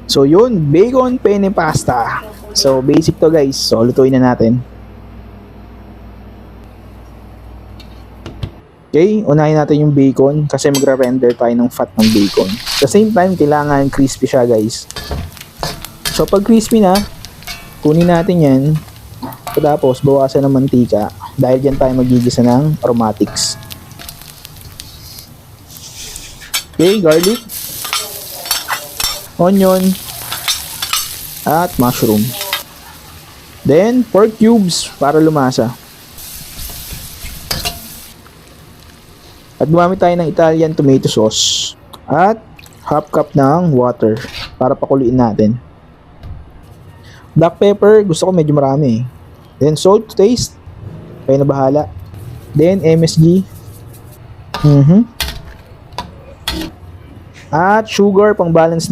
So yun, bacon penne pasta. So basic to guys. So lutuin na natin. Okay, unahin natin yung bacon kasi magre-render tayo ng fat ng bacon. At the same time, kailangan crispy siya guys. So pag crispy na, kunin natin yan. Tapos bawasan ng mantika dahil dyan tayo magigisa ng aromatics. Okay, garlic, onion, at mushroom. Then, pork cubes para lumasa. At gumamit tayo ng Italian tomato sauce. At half cup ng water para pakuluin natin. Black pepper, gusto ko medyo marami. Then, salt to taste. Kayo na bahala. Then, MSG. At sugar pang balance na